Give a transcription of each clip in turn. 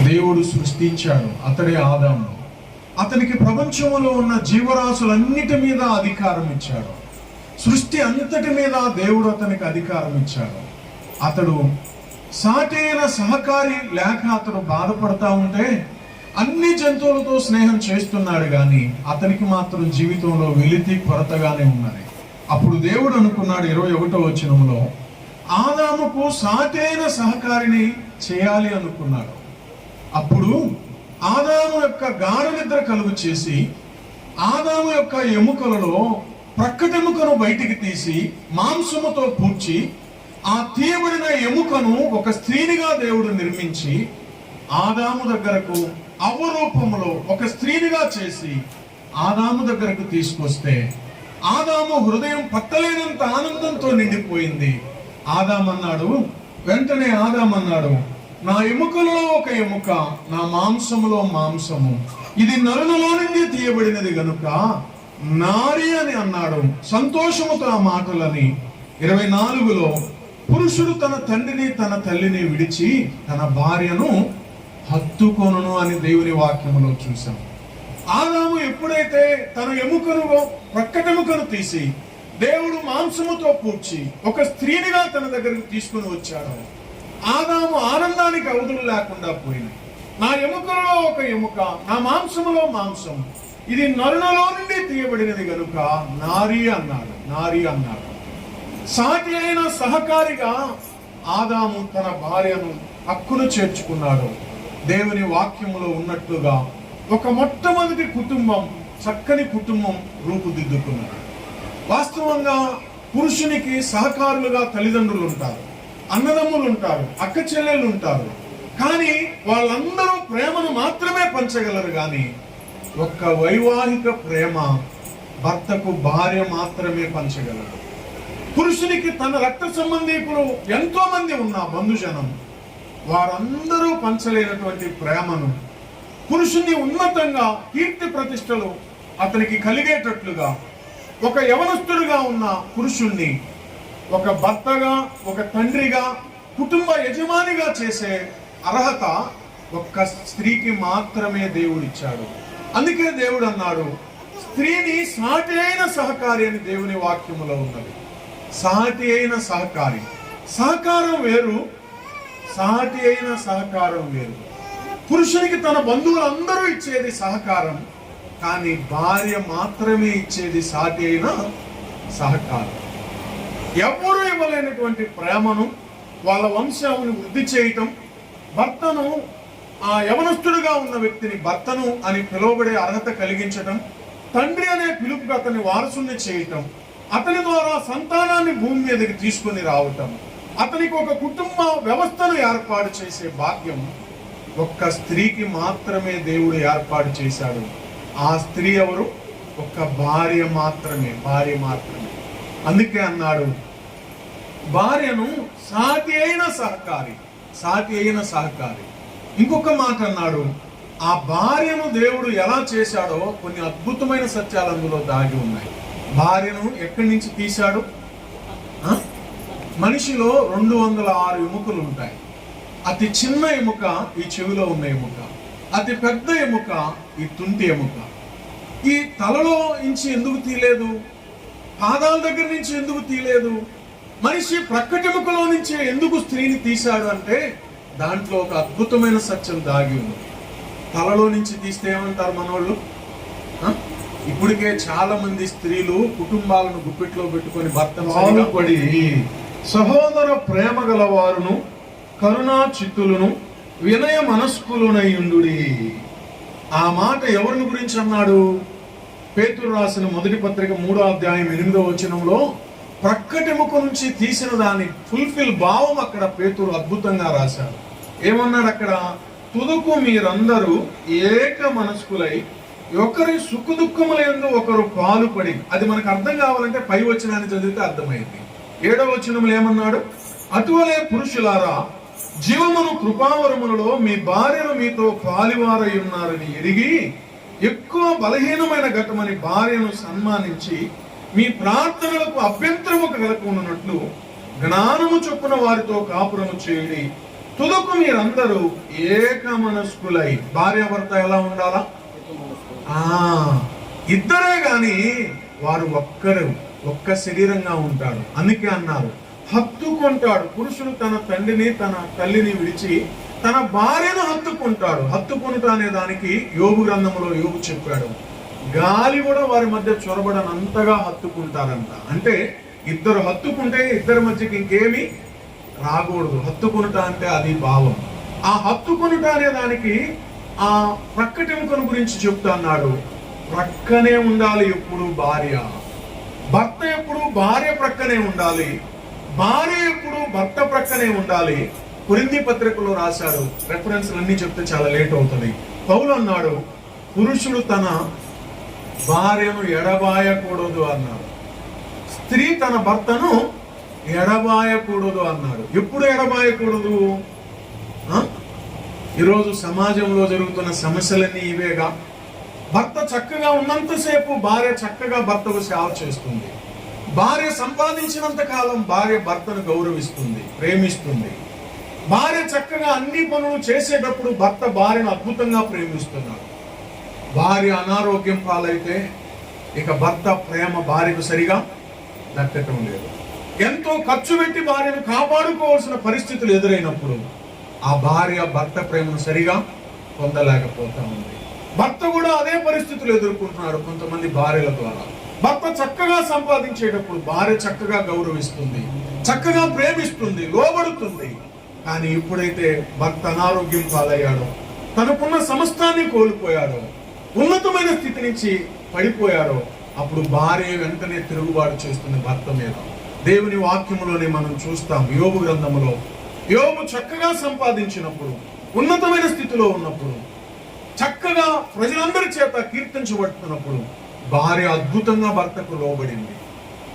దేవుడు సృష్టించాడు. అతడే ఆదాము. అతనికి ప్రపంచంలో ఉన్న జీవరాశులన్నిటి మీద అధికారం ఇచ్చాడు. సృష్టి అంతటి మీద దేవుడు అతనికి అధికారం ఇచ్చాడు. అతడు సాటైన సహకారి లేక అతడు బాధపడతా ఉంటే అన్ని జంతువులతో స్నేహం చేస్తున్నాడు, కానీ అతనికి మాత్రం జీవితంలో వెలితి కొరతగానే ఉన్నది. అప్పుడు దేవుడు అనుకున్నాడు 21వ వచనంలో, ఆదాముకు సాటైన సహకారిని చేయాలి అనుకున్నాడు. అప్పుడు ఆదాము యొక్క గాఢ నిద్ర కలుగు చేసి ఆదాము యొక్క ఎముకలలో ప్రక్కటెముకను బయటికి తీసి మాంసముతో పూడ్చి ఆ తీయబడిన ఎముకను ఒక స్త్రీనిగా దేవుడు నిర్మించి ఆదాము దగ్గరకు అవరూపములో ఒక స్త్రీనిగా చేసి ఆదాము దగ్గరకు తీసుకొస్తే ఆదాము హృదయం పట్టలేనంత ఆనందంతో నిండిపోయింది. వెంటనే ఆదామన్నాడు, నా ఎముకలలో ఒక ఎముక, నా మాంసములో మాంసము, ఇది నరులలో నుండి తీయబడినది గనుక నారి అని అన్నాడు. సంతోషముతో ఆ మాటలని 24లో, పురుషుడు తన తండ్రిని తన తల్లిని విడిచి తన భార్యను హత్తుకొనును అని దేవుని వాక్యములో చూసాం. ఆదాము ఎప్పుడైతే తన ఎముకను ప్రక్కటెముకను తీసి దేవుడు మాంసముతో పూడ్చి ఒక స్త్రీనిగా తన దగ్గరకు తీసుకుని వచ్చాడు, ఆదాము ఆనందానికి అవధులు లేకుండా పోయింది. నా ఎముకలో ఒక ఎముక, నా మాంసములో మాంసం, ఇది నరులలో నుండి తీయబడినది గనుక నారి అన్నాడు. సాటి అయిన సహకారిగా ఆదాము తన భార్యను హక్కును చేర్చుకున్నాడు. దేవుని వాక్యములో ఉన్నట్లుగా ఒక మొట్టమొదటి కుటుంబం, చక్కని కుటుంబం రూపుదిద్దుకున్నది. వాస్తవంగా పురుషునికి సహకారులుగా తల్లిదండ్రులు ఉంటారు, అన్నదమ్ములు ఉంటారు, అక్క చెల్లెళ్ళు ఉంటారు. కానీ వాళ్ళందరూ ప్రేమను మాత్రమే పంచగలరు. కానీ ఒక్క వైవాహిక ప్రేమ భర్తకు భార్య మాత్రమే పంచగలరు. పురుషునికి తన రక్త సంబంధీకులు ఎంతో మంది ఉన్న బంధుజనం, వారందరూ పంచలేనటువంటి ప్రేమను పురుషుని ఉన్నతంగా కీర్తి ప్రతిష్టలు అతనికి కలిగేటట్లుగా ఒక యవనస్తుడిగా ఉన్న పురుషుణ్ణి ఒక భర్తగా, ఒక తండ్రిగా, కుటుంబ యజమానిగా చేసే అర్హత ఒక్క స్త్రీకి మాత్రమే దేవుడిచ్చాడు. అందుకే దేవుడు అన్నాడు, స్త్రీని సాటి అయిన సహకారి అని దేవుని వాక్యములో ఉన్నది. సాటి అయిన సహకారి, సహకారం వేరు, సాటి అయిన సహకారం వేరు. పురుషునికి తన బంధువులందరూ ఇచ్చేది సహకారం, కానీ భార్య మాత్రమే ఇచ్చేది సాటి అయిన సహకారం. ఎవరు ఇవ్వలేనటువంటి ప్రేమను, వాళ్ళ వంశాన్ని వృద్ధి చేయటం, భర్తను, ఆ యవనస్తుడిగా ఉన్న వ్యక్తిని భర్తను అని పిలువబడే అర్హత కలిగించటం, తండ్రి అనే పిలుపుకి అతని వారసుని చేయటం, అతని ద్వారా సంతానాన్ని భూమి మీదకి తీసుకుని రావటం, అతనికి ఒక కుటుంబ వ్యవస్థను ఏర్పాటు చేసే భాగ్యం ఒక్క స్త్రీకి మాత్రమే దేవుడు ఏర్పాటు చేశాడు. ఆ స్త్రీ ఎవరు? ఒక్క భార్య మాత్రమే. అందుకే అన్నాడు, భార్యను సాటి అయిన సహకారి. ఇంకొక మాట అన్నాడు, ఆ భార్యను దేవుడు ఎలా చేశాడో కొన్ని అద్భుతమైన సత్యాలు అందులో దాగి ఉన్నాయి. భార్యను ఎక్కడి నుంచి తీశాడు? మనిషిలో 206 ఎముకలు ఉంటాయి. అతి చిన్న ఎముక ఈ చెవిలో ఉన్న ఎముక, అతి పెద్ద ఎముక ఈ తుంటి ఎముక. ఈ తలలో నుంచి ఎందుకు తీయలేదు? పాదాల దగ్గర నుంచి ఎందుకు తీయలేదు? మనిషి ప్రక్కటెముకలో నుంచి ఎందుకు స్త్రీని తీశాడు అంటే దాంట్లో ఒక అద్భుతమైన సత్యం దాగి ఉంది. తలలో నుంచి తీస్తే ఏమంటారు మనోళ్ళు? ఇప్పటికే చాలా మంది స్త్రీలు కుటుంబాలను గుప్పిట్లో పెట్టుకొని భర్తను పడి సహోదర ప్రేమ గలవారును కరుణా చిత్తులను వినయ మనస్కులునయుండుడి. ఆ మాట ఎవరిని గురించి అన్నాడు? పేతురు రాసిన మొదటి పత్రిక 3వ అధ్యాయం 8వ వచనంలో ప్రక్కటెముక నుంచి తీసిన దాని ఫుల్ఫిల్ భావం అక్కడ పేతురు అద్భుతంగా రాశాడు. ఏమన్నాడు అక్కడ? తుదకు మీరందరూ ఏక మనస్కులై ఒకరి సుఖ దుఃఖములందు ఒకరు పాలుపడి. అది మనకు అర్థం కావాలంటే పై వచనాన్ని చదివితే అర్థమైంది. 7వ వచనంలో ఏమన్నాడు? అటువలే పురుషులారా, జీవమును కృపావరములలో మీ భార్యను మీతో పాలివారై ఉన్నారని ఎరిగి ఎక్కువ బలహీనమైన ఘటమని భార్యను సన్మానించి మీ ప్రార్థనలకు అభ్యంతరము కలగకున్నట్లు జ్ఞానము చొప్పున వారితో కాపురము చేయుడి. తుదకు మీరందరూ ఏక మనస్కులై. భార్యాభర్త ఎలా ఉండాలా? ఇద్దరే గాని వారు ఒక్క శరీరంగా ఉంటారు. అందుకే అన్నారు, హత్తుకుంటాడు పురుషుడు తన తండ్రిని తన తల్లిని విడిచి తన భార్యను హత్తుకుంటాడు. హత్తుకుంటా అనే దానికి యోబు గ్రంథంలో యోబు చెప్పాడు, గాలి కూడా వారి మధ్య చొరబడనంతగా హత్తుకుంటారంట. అంటే ఇద్దరు హత్తుకుంటే ఇద్దరి మధ్యకి ఇంకేమీ రాకూడదు. హత్తుకునుట అంటే అది భావం. ఆ హత్తుకునుట అనే దానికి ఆ ప్రక్కటెముకను గురించి చెప్తా అన్నాడు. ప్రక్కనే ఉండాలి ఎప్పుడు భార్య. భర్త ఎప్పుడు భార్య ప్రక్కనే ఉండాలి. భార్య ఎప్పుడు భర్త ప్రక్కనే ఉండాలి. కొరింథీ పత్రికలో రాశాడు. రెఫరెన్స్ అన్ని చెప్తే చాలా లేట్ అవుతుంది. పౌలు అన్నాడు, పురుషుడు తన భార్యను ఎడబాయకూడదు అన్నాడు. స్త్రీ తన భర్తను ఎడబాయకూడదు అన్నాడు. ఎప్పుడు ఎడబాయకూడదు? ఈరోజు సమాజంలో జరుగుతున్న సమస్యలన్నీ ఇవేగా. భర్త చక్కగా ఉన్నంతసేపు భార్య చక్కగా భర్తకు సేవ చేస్తుంది. భార్య సంపాదించినంత కాలం భార్య భర్తను గౌరవిస్తుంది, ప్రేమిస్తుంది. భార్య చక్కగా అన్ని పనులు చేసేటప్పుడు భర్త భార్యను అద్భుతంగా ప్రేమిస్తున్నాడు. భార్య అనారోగ్యం పాలైతే ఇక భర్త ప్రేమ భార్యకు సరిగా దక్కటం లేదు. ఎంతో ఖర్చు పెట్టి భార్యను కాపాడుకోవాల్సిన పరిస్థితులు ఎదురైనప్పుడు ఆ భార్య భర్త ప్రేమను సరిగా పొందలేకపోతా ఉంది. భర్త కూడా అదే పరిస్థితులు ఎదుర్కొంటున్నాడు కొంతమంది భార్యల ద్వారా. భర్త చక్కగా సంపాదించేటప్పుడు భార్య చక్కగా గౌరవిస్తుంది, చక్కగా ప్రేమిస్తుంది, లోబడుతుంది. కానీ ఎప్పుడైతే భర్త అనారోగ్యం పాలయ్యాడో, తనకున్న సమస్తాన్ని కోల్పోయాడో, ఉన్నతమైన స్థితి నుంచి పడిపోయాడో, అప్పుడు భార్య వెంటనే తిరుగుబాటు చేస్తుంది భర్త మీద. దేవుని వాక్యములోనే మనం చూస్తాం. యోబు గ్రంథములో యోబు చక్కగా సంపాదించినప్పుడు, ఉన్నతమైన స్థితిలో ఉన్నప్పుడు, చక్కగా ప్రజలందరి చేత కీర్తించబడుతున్నప్పుడు భార్య అద్భుతంగా భర్తకు లోబడింది,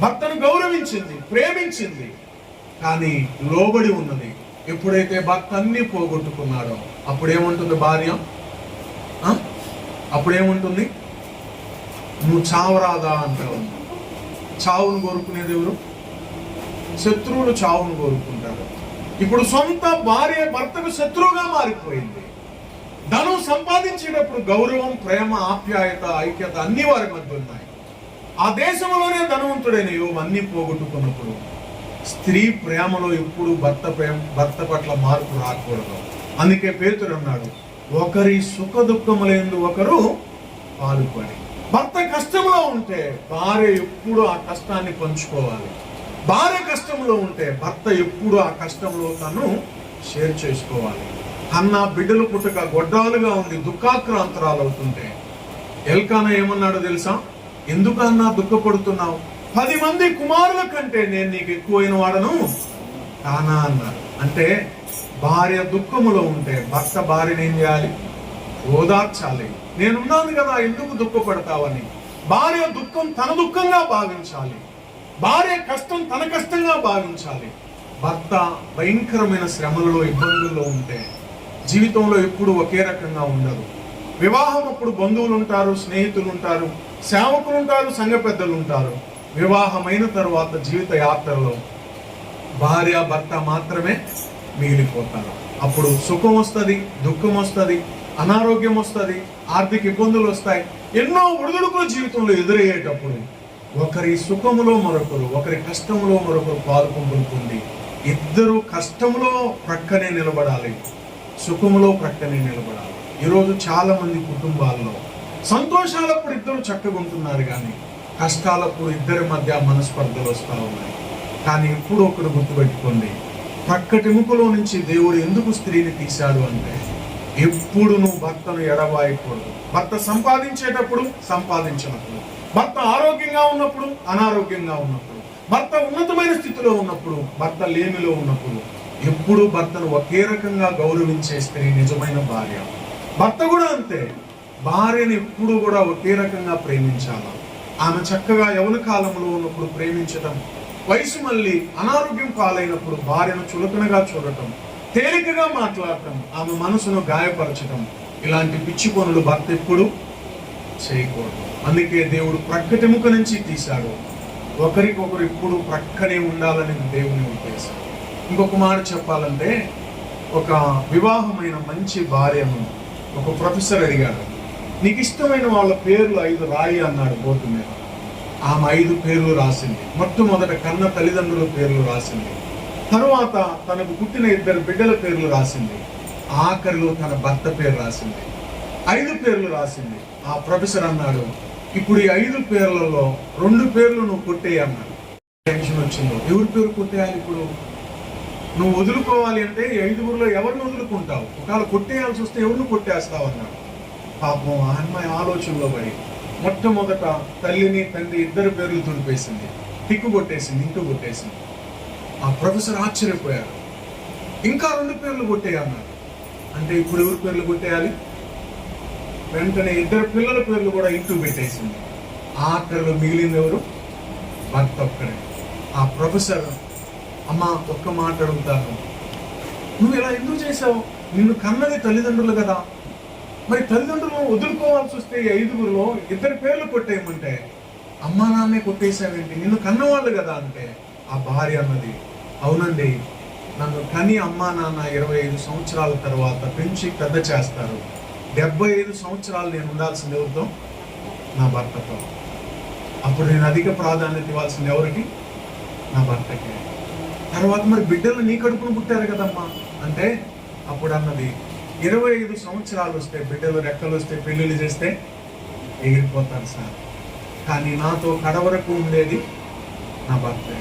భర్తను గౌరవించింది, ప్రేమించింది. కానీ లోబడి ఉన్నది. ఎప్పుడైతే భర్త అన్ని పోగొట్టుకున్నాడో అప్పుడేముంటుంది భార్య? అప్పుడేముంటుంది? నువ్వు చావరాదా అంటావు. చావును కోరుకునేది ఎవరు? శత్రువులు చావును కోరుకుంటారు. ఇప్పుడు సొంత భార్య భర్తకు శత్రువుగా మారిపోయింది. ధనం సంపాదించేటప్పుడు గౌరవం, ప్రేమ, ఆప్యాయత, ఐక్యత అన్ని వారి మధ్య ఉన్నాయి. ఆ దేశంలోనే ధనవంతుడైన యోబు అన్ని పోగొట్టుకున్నప్పుడు స్త్రీ ప్రేమలో ఎప్పుడు భర్త పట్ల మార్పు రాకూడదు. అందుకే పేతురు అన్నాడు, ఒకరి సుఖ దుఃఖములందు ఒకరు పాలుపడి. భర్త కష్టంలో ఉంటే భార్య ఎప్పుడు ఆ కష్టాన్ని పంచుకోవాలి. భార్య కష్టంలో ఉంటే భర్త ఎప్పుడు ఆ కష్టంలో తను షేర్ చేసుకోవాలి. అన్న బిడ్డలు పుట్టక గొడ్డాలుగా ఉండి దుఃఖాక్రాంతరాలు అవుతుంటే ఎల్కానా ఏమన్నాడో తెలుసా? ఎందుకన్నా దుఃఖపడుతున్నావు? 10 మంది కుమారుల కంటే నేను నీకు ఎక్కువైన వాడను కానా అన్నాడు. అంటే భార్య దుఃఖములో ఉంటే భర్త భార్యను ఏం చేయాలి? ఓదార్చాలి. నేనున్నాను కదా, ఎందుకు దుఃఖపడతావని. భార్య దుఃఖం తన దుఃఖంగా భావించాలి, భార్య కష్టం తన కష్టంగా భావించాలి. భర్త భయంకరమైన శ్రమలలో, ఇబ్బందుల్లో ఉంటే జీవితంలో ఎప్పుడు ఒకే రకంగా ఉండదు. వివాహం అప్పుడు బంధువులు ఉంటారు, స్నేహితులు ఉంటారు, సేవకులు ఉంటారు, సంఘ పెద్దలు ఉంటారు. వివాహమైన తర్వాత జీవిత యాత్రలో భార్య భర్త మాత్రమే మిగిలిపోతారు. అప్పుడు సుఖం వస్తుంది, దుఃఖం వస్తుంది, అనారోగ్యం వస్తుంది, ఆర్థిక ఇబ్బందులు వస్తాయి. ఎన్నో ఒడిదుడుకుల జీవితంలో ఎదురయ్యేటప్పుడు ఒకరి సుఖములో మరొకరు, ఒకరి కష్టంలో మరొకరు పాల్పొందుతుంది. ఇద్దరు కష్టంలో ప్రక్కనే నిలబడాలి, సుఖములో ప్రక్కనే నిలబడాలి. ఈరోజు చాలా మంది కుటుంబాల్లో సంతోషాలప్పుడు ఇద్దరు చక్కగా ఉంటున్నారు, కానీ కష్టాలప్పుడు ఇద్దరి మధ్య మనస్పర్ధలు వస్తూ ఉన్నాయి. కానీ ఎప్పుడు ఒకరు గుర్తుపెట్టుకోండి, ప్రక్కటెముకలో నుంచి దేవుడు ఎందుకు స్త్రీని తీశాడు అంటే ఎప్పుడు నువ్వు భర్తను ఎడబాయకూడదు. భర్త సంపాదించేటప్పుడు, సంపాదించినప్పుడు, భర్త ఆరోగ్యంగా ఉన్నప్పుడు, అనారోగ్యంగా ఉన్నప్పుడు, భర్త ఉన్నతమైన స్థితిలో ఉన్నప్పుడు, భర్త లేమిలో ఉన్నప్పుడు ఎప్పుడు భర్తను ఒకే రకంగా గౌరవించే స్త్రీ నిజమైన భార్య. భర్త కూడా అంతే, భార్యను ఎప్పుడు కూడా ఒకే రకంగా ప్రేమించాలి. ఆమె చక్కగా యవ్వన కాలంలో ఉన్నప్పుడు ప్రేమించటం, వయసు మళ్ళీ అనారోగ్యం పాలైనప్పుడు భార్యను చులకనగా చూడటం, తేలికగా మాట్లాడటం, ఆమె మనసును గాయపరచటం, ఇలాంటి పిచ్చి పనులు భర్త ఎప్పుడు చేయకూడదు. అందుకే దేవుడు ప్రక్కటెముక నుంచి తీశాడు. ఒకరికొకరు ఇప్పుడు ప్రక్కనే ఉండాలని దేవుని ఉద్దేశం. ఇంకొక మాట చెప్పాలంటే, ఒక వివాహమైన మంచి భార్యను ఒక ప్రొఫెసర్ అడిగాడు, నీకు ఇష్టమైన వాళ్ళ పేర్లు 5 రాయి అన్నాడు బోర్డు మీద. ఆమె 5 పేర్లు రాసింది. మొట్టమొదట కన్న తల్లిదండ్రుల పేర్లు రాసింది, తరువాత తనకు పుట్టిన 2 బిడ్డల పేర్లు రాసింది, ఆఖరిలో తన భర్త పేరు రాసింది. 5 పేర్లు రాసింది. ఆ ప్రొఫెసర్ అన్నాడు, ఇప్పుడు ఈ 5 పేర్లలో 2 పేర్లు నువ్వు కొట్టేయి అన్నాడు. టెన్షన్ వచ్చిందో, ఎవరి పేరు కొట్టేయాలి ఇప్పుడు? నువ్వు వదులుకోవాలి అంటే 5గురిలో ఎవరిని వదులుకుంటావు? ఒకవేళ కొట్టేయాల్సి వస్తే ఎవరిని కొట్టేస్తావు అన్నాడు. పాపం ఆ అమ్మాయి ఆలోచనలో పడి మొట్టమొదట తల్లిని తండ్రి 2 పేర్లు తుడిపేసింది, టిక్కు కొట్టేసింది, ఇంటూ కొట్టేసింది. ఆ ప్రొఫెసర్ ఆశ్చర్యపోయాడు. ఇంకా 2 పేర్లు కొట్టేయన్నాడు. అంటే ఇప్పుడు ఎవరి పేర్లు కొట్టేయాలి? వెంటనే 2 పిల్లల పేర్లు కూడా ఇంటూ పెట్టేసింది. ఆఖరిలో మిగిలింది ఎవరు? భర్త ఒక్కడే. ఆ ప్రొఫెసర్, అమ్మా ఒక్క మాట అడుగుతాను, నువ్వు ఇలా ఎందుకు చేసావు? నిన్ను కన్నది తల్లిదండ్రులు కదా, మరి తల్లిదండ్రులు వదులుకోవాల్సి వస్తే 5గురిలో 2 పేర్లు కొట్టేయమంటే అమ్మా నాన్నే కొట్టేశావేంటి? నిన్ను కన్నవాళ్ళు కదా అంటే ఆ భార్య అన్నది, అవునండి, నన్ను కని అమ్మా నాన్న 25 సంవత్సరాల తర్వాత పెంచి పెద్ద చేస్తారు. 75 సంవత్సరాలు నేను ఉండాల్సింది ఎవరితో? నా భర్తతో. అప్పుడు నేను అధిక ప్రాధాన్యత ఇవ్వాల్సింది ఎవరికి? నా భర్తకి. తర్వాత మరి బిడ్డలు నీ కడుపును పుట్టారు కదమ్మా అంటే అప్పుడు అన్నది, 25 సంవత్సరాలు వస్తే బిడ్డలు రెక్కలు వస్తే పెళ్లిళ్ళు చేస్తే ఎగిరిపోతారు సార్, కానీ నాతో కడవరకు ఉండేది నా భర్తే,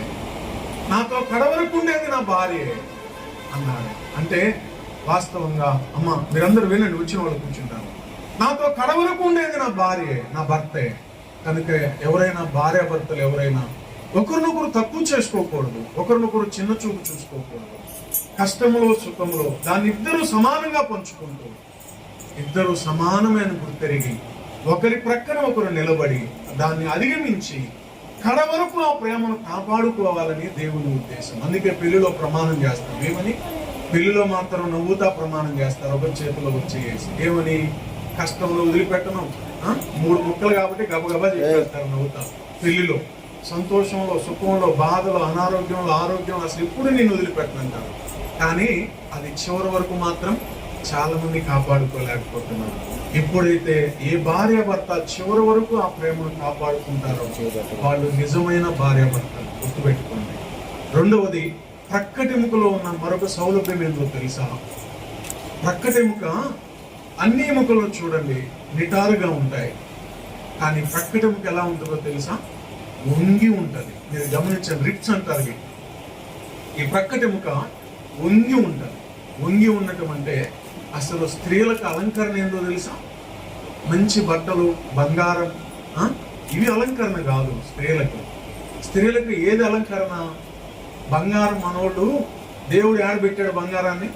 నాతో కడవరకు ఉండేది నా భార్య అన్నాడు. అంటే వాస్తవంగా అమ్మ మీరందరూ వినండి, వచ్చిన వాళ్ళు కూర్చుంటారు, నాతో కడవరకు ఉండేది నా భార్యే, నా భర్తే. కనుక ఎవరైనా భార్యాభర్తలు ఎవరైనా ఒకరినొకరు తక్కువ చేసుకోకూడదు, ఒకరినొకరు చిన్న చూపు చూసుకోకూడదు. కష్టములో సుఖములో దాన్ని ఇద్దరు సమానంగా పంచుకుంటూ ఇద్దరు సమానమైన గుర్తెరిగి ఒకరి ప్రక్కన ఒకరు నిలబడి దాన్ని అధిగమించి కడ వరకు ఆ ప్రేమను కాపాడుకోవాలని దేవుని ఉద్దేశం. అందుకే పెళ్లిలో ప్రమాణం చేస్తారు. ఏమని? పెళ్లిలో మాత్రం నవ్వుతా ప్రమాణం చేస్తారు, ఒకరి చేతిలో వచ్చేసి. ఏమని? కష్టంలో వదిలిపెట్టను, 3 ముక్కలు కాబట్టి గబగబా చెప్పేస్తారు నవ్వుతా. పెళ్లిలో సంతోషంలో సుఖంలో బాధలో అనారోగ్యంలో ఆరోగ్యంలో అసలు ఎప్పుడు నేను వదిలిపెట్టనంటారు. కానీ అది చివరి వరకు మాత్రం చాలా మంది కాపాడుకోలేకపోతున్నారు. ఎప్పుడైతే ఏ భార్యాభర్త చివరి వరకు ఆ ప్రేమను కాపాడుకుంటారో వాళ్ళు నిజమైన భార్యాభర్తలు. గుర్తుపెట్టుకోండి. రెండవది, ప్రక్కటెముకలో ఉన్న మరొక సౌలభ్యం ఏంటో తెలుసా? ప్రక్కటెముక అన్ని ఎముకలు చూడండి నిటారుగా ఉంటాయి, కానీ ప్రక్కటెముక ఎలా ఉంటుందో తెలుసా? వంగి ఉంటుంది. మీరు గమనించండి, రిప్స్ అంటారు. ఈ ప్రక్కటెముక వంగి ఉంటుంది. వంగి ఉండటం అంటే అసలు స్త్రీలకు అలంకరణ ఏందో తెలుసా? మంచి బట్టలు, బంగారం, ఇవి అలంకరణ కాదు స్త్రీలకు. స్త్రీలకు ఏది అలంకరణ? బంగారం. మనోళ్ళు దేవుడు ఆడబెట్టాడు బంగారాన్ని,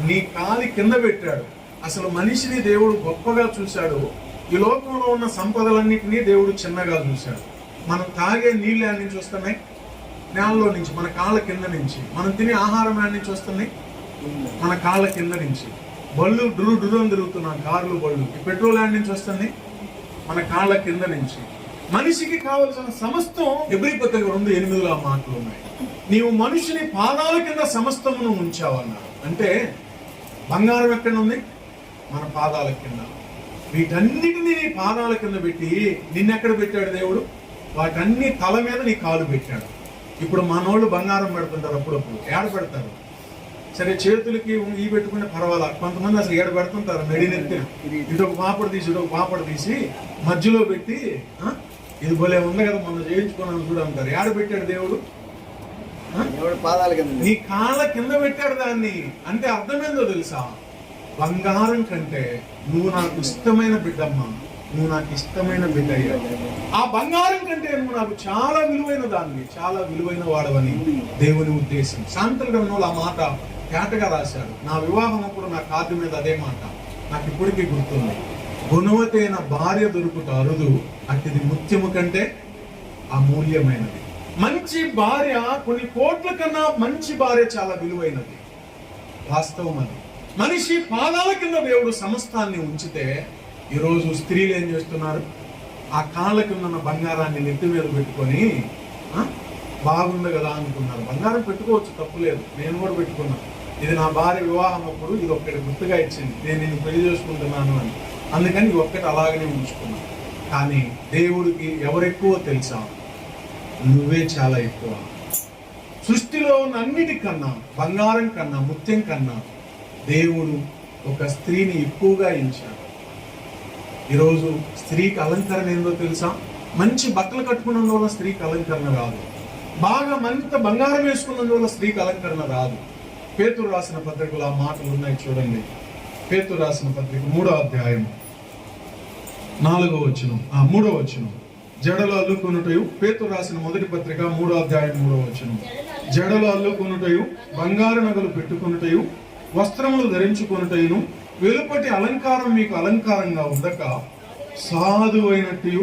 నీ కాలి కింద పెట్టాడు. అసలు మనిషిని దేవుడు గొప్పగా చూశాడు. ఈ లోకంలో ఉన్న సంపదలన్నింటినీ దేవుడు చిన్నగా చూశాడు. మనం తాగే నీళ్ళు యాడ్ నుంచి వస్తున్నాయి? నేలలో నుంచి, మన కాళ్ళ కింద నుంచి. మనం తినే ఆహారం యాడ్ నుంచి వస్తున్నాయి? మన కాళ్ళ కింద నుంచి. బళ్ళు డురు అని తిరుగుతున్నాం, కార్లు బళ్ళు. ఈ పెట్రోల్ యాడ్ నుంచి వస్తుంది? మన కాళ్ళ కింద నుంచి. మనిషికి కావలసిన సమస్తం ఎబ్రీ పత్రిక 2:8 మాటలు ఉన్నాయి. నీవు మనిషిని పాదాల కింద సమస్తమును ఉంచావన్నాడు. అంటే బంగారం ఎక్కడ ఉంది? మన పాదాల కింద. వీటన్నిటిని నీ పాదాల కింద పెట్టి నిన్నెక్కడ పెట్టాడు దేవుడు? వాటన్ని తల మీద నీ కాలు పెట్టాడు. ఇప్పుడు మనోళ్ళు బంగారం పెడుతుంటారు, అప్పుడప్పుడు ఏడ పెడతారు? సరే, చేతులకి ఈ పెట్టుకునే పర్వాలా. కొంతమంది అసలు ఏడ పెడుతుంటారు, మెడినెత్తిన ఇటొక పాపడు తీసి మధ్యలో పెట్టి, ఇది భలే ఉంది కదా మొన్న చేయించుకున్నాను కూడా అంటారు. ఏడ పెట్టాడు దేవుడు? నీ కాళ్ళ కింద పెట్టాడు దాన్ని. అంటే అర్థమేందో తెలుసా? బంగారం కంటే నువ్వు నాకు ఇష్టమైన బిడ్డమ్మా, నువ్వు నాకు ఇష్టమైన బిడ్డ అయ్యా. ఆ బంగారం కంటే నువ్వు నాకు చాలా విలువైన దాన్ని, చాలా విలువైన వాడవని దేవుని ఉద్దేశం. శాంతల గ్రంథంలో ఆ మాట తేటగా రాశాడు. నా వివాహం అప్పుడు నా కార్డు మీద అదే మాట నాకు ఇప్పటికీ గుర్తుంది. గుణవతైన భార్య దొరుకుట అరుదు, అతిది ముత్యము కంటే అమూల్యమైనది. మంచి భార్య కొన్ని కోట్ల కన్నా మంచి భార్య చాలా విలువైనది. వాస్తవం అది. మనిషి పాదాల కింద దేవుడు సమస్తాన్ని ఉంచితే ఈరోజు స్త్రీలు ఏం చేస్తున్నారు? ఆ కాళ్ళ కింద ఉన్న బంగారాన్ని నెత్తి మీద పెట్టుకొని బాగుంది కదా అనుకున్నారు. బంగారం పెట్టుకోవచ్చు, తప్పు లేదు, నేను కూడా పెట్టుకున్నాను. ఇది నా భార్య వివాహం అప్పుడు ఇది ఒక్కటి గుర్తుగా ఇచ్చింది, నేను నిన్ను పెళ్లి చేసుకుంటున్నాను అని. అందుకని ఇది ఒక్కటి అలాగనే ఉంచుకున్నాను. కానీ దేవుడికి ఎవరెక్కువ తెలుసా? నువ్వే చాలా ఎక్కువ. సృష్టిలో ఉన్న అన్నిటికన్నా, బంగారం కన్నా, ముత్యం కన్నా దేవుడు ఒక స్త్రీని ఎక్కువగా ఎంచాడు. ఈరోజు స్త్రీకి అలంకరణ ఏందో తెలుసా? మంచి బట్టలు కట్టుకున్నందువల్ల స్త్రీకి అలంకరణ రాదు. బాగా మంత బంగారం వేసుకున్నందువల్ల స్త్రీకి అలంకరణ రాదు. పేతురు రాసిన పత్రికలో ఆ మాటలు ఉన్నాయి, చూడండి. పేతురు రాసిన పత్రిక 3వ అధ్యాయం 4వ వచనం, 3వ వచనం. జడలు అల్లుకొనుటయు, పేతురు రాసిన మొదటి పత్రిక 3వ అధ్యాయం 3వ వచనం. జడలు అల్లుకొనుటయు, బంగారు నగలు పెట్టుకొనుటయు, వస్త్రములు ధరించుకొనుటయును, వెలుపటి అలంకారం మీకు అలంకారంగా ఉండక సాధువైనట్టు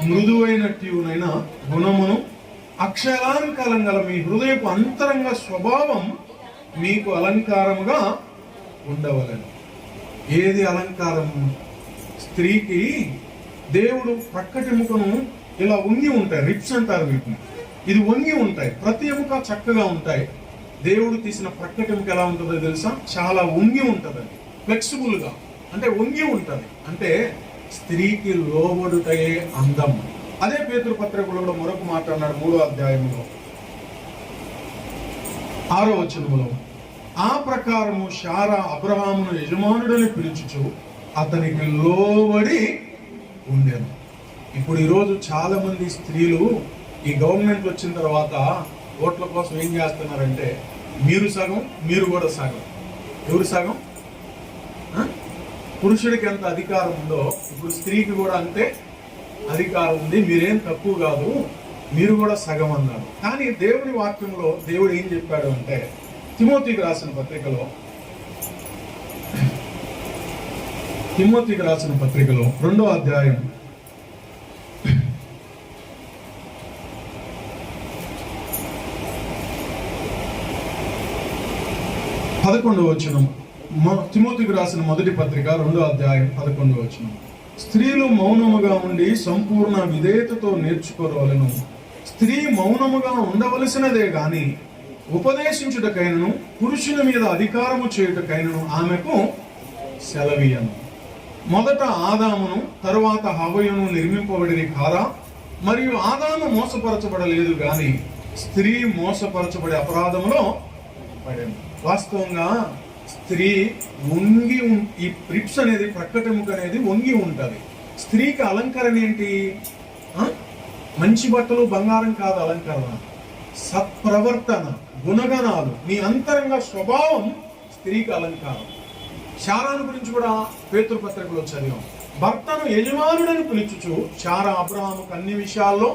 మృదువైనట్టునైన గుణమును అక్షరాలంకారం గల మీ హృదయపు అంతరంగ స్వభావం మీకు అలంకారముగా ఉండవలెను. ఏది అలంకారము? స్త్రీకి దేవుడు ప్రక్కటి ఎముకను ఇలా వంగి ఉంటాయి, రిప్స్ అంటారు వీటిని. ఇది వంగి ఉంటాయి, ప్రతి ఎముక చక్కగా ఉంటాయి. దేవుడు తీసిన ప్రక్కటి ఎముక ఎలా ఉంటుందో తెలుసా? చాలా వంగి ఉంటుంది, ఫ్లెక్సిబుల్ గా, అంటే వంగి ఉంటుంది. అంటే స్త్రీకి లోబడుటయే అందం. అదే పేతురు పత్రికలో కూడా మరొక మాట అన్నాడు, 3వ అధ్యాయంలో 6వ వచనములో. ఆ ప్రకారము శారా అబ్రహామును యజమానుడని పిలుచుచు అతనికి లోబడి ఉండేను. ఇప్పుడు ఈరోజు చాలా మంది స్త్రీలు ఈ గవర్నమెంట్ వచ్చిన తర్వాత ఓట్ల కోసం ఏం చేస్తున్నారంటే, మీరు సగం, మీరు కూడా సగం. ఎవరు సగం? పురుషుడికి ఎంత అధికారం ఉందో ఇప్పుడు స్త్రీకి కూడా అంతే అధికారం ఉంది. మీరేం తక్కువ కాదు, మీరు కూడా సగం అన్నారు. కానీ దేవుని వాక్యంలో దేవుడు ఏం చెప్పాడు అంటే, తిమోతికి రాసిన పత్రికలో 2వ అధ్యాయం 11వ వచనం. తిమోతికి రాసిన మొదటి పత్రిక 2వ అధ్యాయం 11వ వచనం. స్త్రీలు మౌనముగా ఉండి సంపూర్ణ విధేయతతో నేర్చుకోవాలను. స్త్రీ మౌనముగా ఉండవలసినదే గాని ఉపదేశించుటకైనను పురుషుని మీద అధికారము చేయుటకైనను ఆమెకు సెలవీయను. మొదట ఆదామును తరువాత హవ్వయును నిర్మింపబడిన కారా? మరియు ఆదాము మోసపరచబడలేదు గాని స్త్రీ మోసపరచబడే అపరాధములో పడాను. వాస్తవంగా స్త్రీ వంగి, ఈ రిప్స్ అనేది, ప్రక్కటెముక అనేది వంగి ఉంటది. స్త్రీకి అలంకరణ ఏంటి? మంచి బట్టలు, బంగారం కాదు అలంకరణ. సత్ప్రవర్తన, గుణగణాలు, నీ అంతరంగ స్వభావం స్త్రీకి అలంకారం. శారాను గురించి కూడా పేతురు పత్రికలో చదివాం. భర్తను యజమానుడని పిలుచుచు శారా అబ్రహాముకు అన్ని విషయాల్లో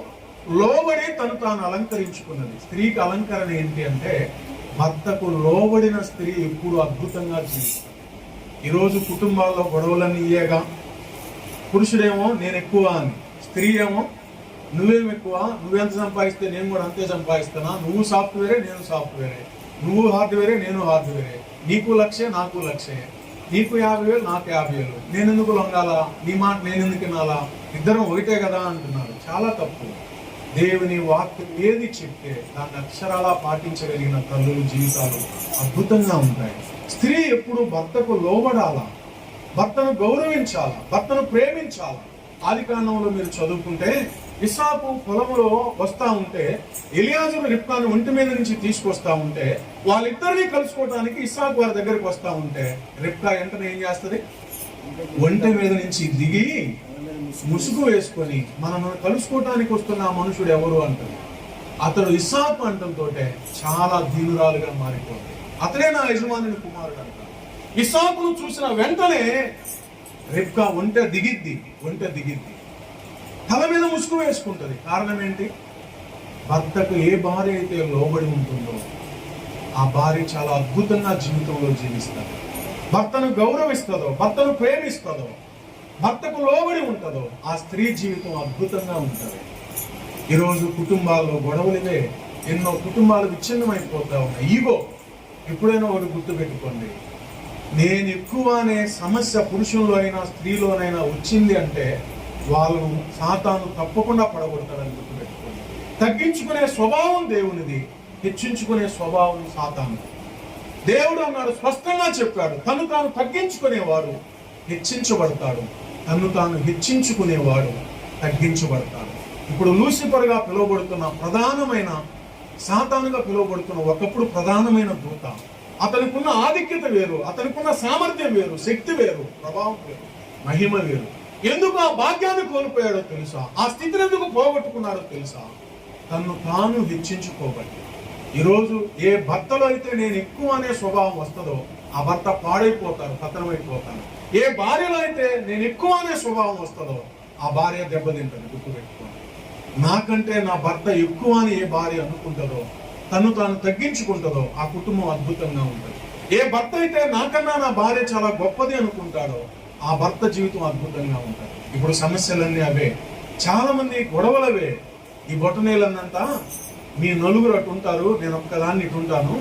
లోబడి తను తాను అలంకరించుకున్నది. స్త్రీకి అలంకరణ ఏంటి అంటే, భర్తకు లోబడిన స్త్రీ ఎప్పుడు అద్భుతంగా జీవిస్తుంది. ఈరోజు కుటుంబాల్లో గొడవలన్నీ ఇయ్యేగా. పురుషుడేమో నేను ఎక్కువ అని, స్త్రీ ఏమో నువ్వేం ఎక్కువ, నువ్వెంత సంపాదిస్తే నేను కూడా అంతే సంపాదిస్తానా, నువ్వు సాఫ్ట్వేరే నేను సాఫ్ట్వేరే, నువ్వు హార్డ్వేరే నేను హార్డ్వేరే, నీకు లక్షే నాకు లక్షే, నీకు 50,000 నాకు 50,000, నేను ఎందుకు లొంగాలా, నీ మాట నేను ఎందుకు వినాలా, ఇద్దరం ఒకటే కదా అంటున్నారు. చాలా తప్పు. దేవుని వాక్యం ఏది చెప్తే దాన్ని అక్షరాలా పాటించగలిగిన తల్లుల జీవితాలు అద్భుతంగా ఉంటాయి. స్త్రీ ఎప్పుడు భర్తకు లోబడాలా, భర్తను గౌరవించాలా, భర్తను ప్రేమించాలా. ఆదికాండంలో మీరు చదువుకుంటే, ఇస్సాకు పొలములో వస్తా ఉంటే ఎలియాజరు రిబ్కాను ఒంటి మీద నుంచి తీసుకొస్తా ఉంటే, వాళ్ళిద్దరినీ కలుసుకోవడానికి ఇస్సాకు వారి దగ్గరికి వస్తా ఉంటే రిబ్కా వెంటనే ఏం చేస్తుంది? ఒంటి మీద నుంచి దిగి ముసుగు వేసుకొని మనము కలుసుకోవటానికి వస్తున్న ఆ మనుషుడు ఎవరు అంటారు. అతడు ఇస్సాకు అంటంతో చాలా దీనురాలుగా మారిపోతుంది. అతడే నా యజమానుని కుమారుడు అంటారు. ఇస్సాకును చూసిన వెంటనే రిబ్కా ఒంటె దిగిద్ది, తల మీద ముసుగు వేసుకుంటది. కారణం ఏంటి? భర్తకు ఏ భార్య అయితే లోబడి ఉంటుందో ఆ భార్య చాలా అద్భుతంగా జీవితంలో జీవిస్తుంది. భర్తను గౌరవిస్తుందో, భర్తను ప్రేమిస్తుందో, భర్తకు లోబడి ఉంటుందో ఆ స్త్రీ జీవితం అద్భుతంగా ఉంటుంది. ఈరోజు కుటుంబాల్లో గొడవలువే, ఎన్నో కుటుంబాలు విచ్ఛిన్నమైపోతా ఉన్నాయి. ఈగో. ఎప్పుడైనా ఒకటి గుర్తుపెట్టుకోండి, నేను ఎక్కువ అనే సమస్య పురుషుల్లో అయినా స్త్రీలోనైనా వచ్చింది అంటే వాళ్ళను సాతాను తప్పకుండా పడగొడతాడని గుర్తుపెట్టుకోండి. తగ్గించుకునే స్వభావం దేవునిది, హెచ్చించుకునే స్వభావం సాతానుది. దేవుడు అన్నాడు, స్పష్టంగా చెప్పాడు, తను తాను తగ్గించుకునేవాడు హెచ్చించబడతాడు, తను తాను హెచ్చించుకునేవాడు తగ్గించబడతాడు. ఇప్పుడు లూసిఫర్గా పిలువబడుతున్న ప్రధానమైన, సాతానుగా పిలువబడుతున్న ఒకప్పుడు ప్రధానమైన దూత, అతనికున్న ఆధిక్యత వేరు, అతనికున్న సామర్థ్యం వేరు, శక్తి వేరు, ప్రభావం వేరు, మహిమ వేరు. ఎందుకు ఆ భాగ్యాన్ని కోల్పోయాడో తెలుసా? ఆ స్థితిని ఎందుకు పోగొట్టుకున్నాడో తెలుసా? తను తాను హెచ్చించుకోబట్టి. ఈరోజు ఏ భర్తలో అయితే నేను ఎక్కువ అనే స్వభావం వస్తుందో ఆ భర్త పాడైపోతారు, పతనమైపోతారు. ఏ భార్యలో అయితే నేను ఎక్కువ అనే స్వభావం వస్తుందో ఆ భార్య దెబ్బతింటుంది. గుర్తుపెట్టుకోండి, నాకంటే నా భర్త ఎక్కువ అని ఏ భార్య అనుకుంటుందో, తను తాను తగ్గించుకుంటుందో ఆ కుటుంబం అద్భుతంగా ఉంటుంది. ఏ భర్త అయితే నాకన్నా నా భార్య చాలా గొప్పది అనుకుంటాడో ఆ భర్త జీవితం అద్భుతంగా ఉంటుంది. ఇప్పుడు సమస్యలన్నీ అవే, చాలా మంది గొడవలవే. ఈ బొట్టనేలన్నంతా మీ నలుగురు అటు ఉంటారు, నేను ఒక్కదాన్ని ఇటు ఉంటాను.